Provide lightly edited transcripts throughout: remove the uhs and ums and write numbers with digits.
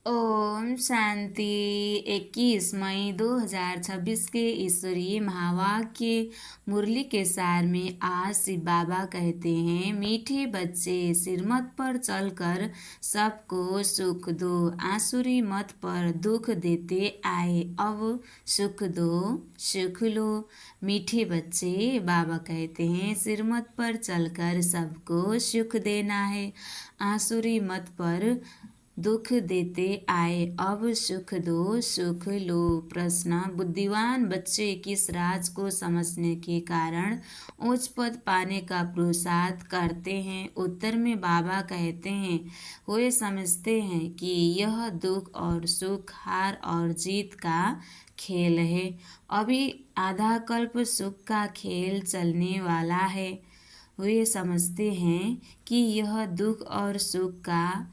ओम शांति। 21 मई 2026 के ईश्वरीय महावाक्य मुरली के सार में आज शिव बाबा कहते हैं, मीठे बच्चे सिरमत पर चलकर सबको सुख दो, आसुरी मत पर दुख देते आए, अब सुख दो सुख लो। मीठे बच्चे, बाबा कहते हैं, सिरमत पर चलकर सबको सुख देना है, आसुरी मत पर दुख देते आए, अब सुख दो सुख लो। प्रश्न, बुद्धिमान बच्चे किस राज को समझने के कारण उच्च पद पाने का पुरुषार्थ करते हैं? उत्तर में बाबा कहते हैं, वे समझते हैं कि यह दुख और सुख, हार और जीत का खेल है। अभी आधा कल्प सुख का खेल चलने वाला है। वे समझते हैं कि यह दुख और सुख का,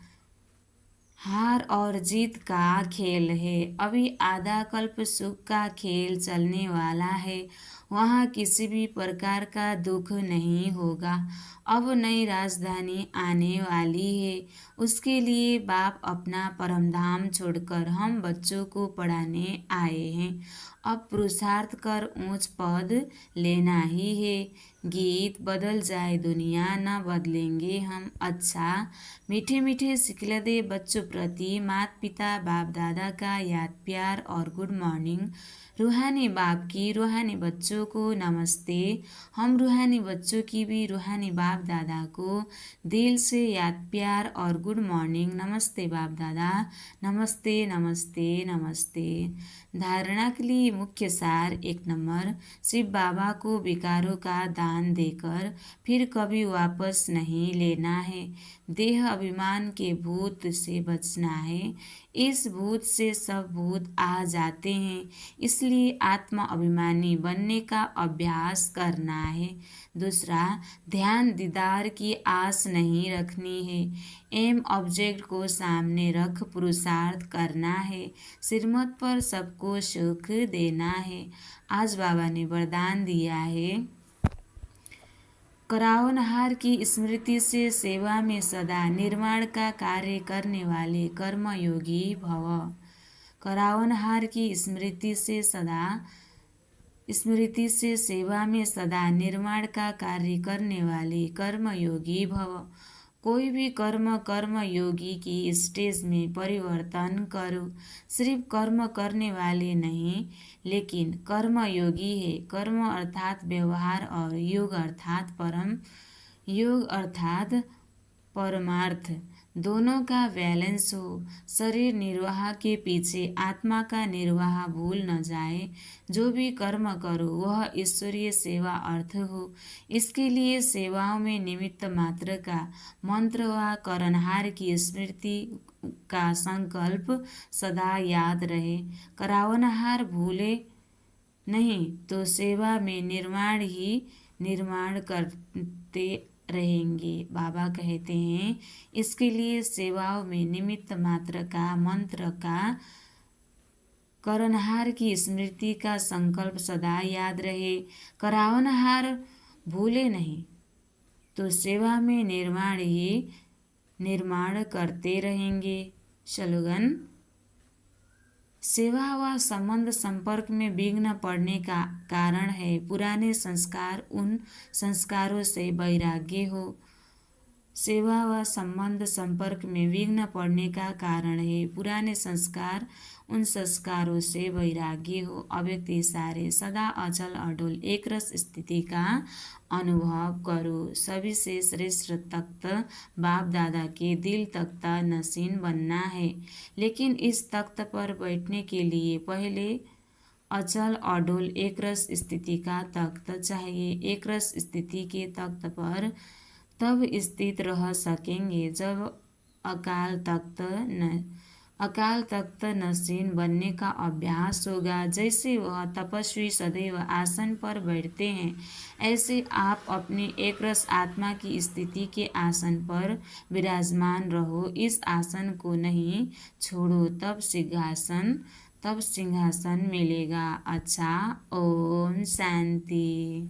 हार और जीत का खेल है। अभी आधा कल्प सुख का खेल चलने वाला है, वहाँ किसी भी प्रकार का दुख नहीं होगा। अब नई राजधानी आने वाली है, उसके लिए बाप अपना परमधाम छोड़कर हम बच्चों को पढ़ाने आए हैं। अब पुरुषार्थ कर ऊंच पद लेना ही है। गीत, बदल जाए दुनिया न बदलेंगे हम। अच्छा, मीठे मीठे सिखलदे बच्चों प्रति माता पिता बाप दादा का याद प्यार और गुड मॉर्निंग। रूहानी बाप की रूहानी बच्चों को नमस्ते। हम रूहानी बच्चों की भी रूहानी बाप दादा को दिल से याद प्यार और गुड मॉर्निंग। नमस्ते बाप दादा, नमस्ते नमस्ते नमस्ते। धारणा के लिए मुख्य सार 1 नंबर, शिव बाबा को विकारों का दान देकर फिर कभी वापस नहीं लेना है। देह अभिमान के भूत से बचना है। इस भूत से सब भूत आ जाते हैं, इसलिए आत्मा अभिमानी बनने का अभ्यास करना है। दूसरा, ध्यान दीदार की आस नहीं रखनी है। एम ऑब्जेक्ट को सामने रख पुरुषार्थ करना है। सिरमत पर सबको सुख देना है। आज बाबा ने वरदान दिया है, करावनहार की स्मृति से सेवा में सदा निर्माण का कार्य करने वाले कर्मयोगी भव। करावनहार की स्मृति से सेवा में सदा निर्माण का कार्य करने वाले कर्मयोगी भव। कोई भी कर्मयोगी की स्टेज में परिवर्तन करो। सिर्फ कर्म करने वाले नहीं, लेकिन कर्मयोगी है। कर्म अर्थात व्यवहार और योग अर्थात परमार्थ, दोनों का बैलेंस हो। शरीर निर्वाह के पीछे आत्मा का निर्वाह भूल न जाए। जो भी कर्म करो वह ईश्वरीय सेवा अर्थ हो। इसके लिए सेवाओं में निमित्त मात्र का मंत्र व करनहार की स्मृति का संकल्प सदा याद रहे। करावनहार भूले नहीं तो सेवा में निर्माण करते रहेंगे। बाबा कहते हैं, इसके लिए सेवाओं में निमित्त मात्र का मंत्र का करनहार की स्मृति का संकल्प सदा याद रहे। करावनहार भूले नहीं तो सेवा में निर्माण करते रहेंगे। स्लोगन, सेवा व संबंध संपर्क में विघ्न पड़ने का कारण है पुराने संस्कार, उन संस्कारों से वैराग्य हो। सेवा व संबंध संपर्क में विघ्न पड़ने का कारण है पुराने संस्कार, उन संस्कारों से वैराग्य हो। अव्यक्त इशारे, सदा अचल अडोल एक रस स्थिति का अनुभव करो। सभी से श्रेष्ठ तख्त बाप दादा के दिल तख्त नशीन बनना है, लेकिन इस तख्त पर बैठने के लिए पहले अचल अडोल एक रस स्थिति का तख्त चाहिए। एक रस स्थिति के तख्त पर तब स्थित रह सकेंगे जब अकाल तख्त नशीन बनने का अभ्यास होगा। जैसे वह तपस्वी सदैव आसन पर बैठते हैं, ऐसे आप अपनी एक रस आत्मा की स्थिति के आसन पर विराजमान रहो। इस आसन को नहीं छोड़ो, तब सिंहासन मिलेगा। अच्छा, ओम शांति।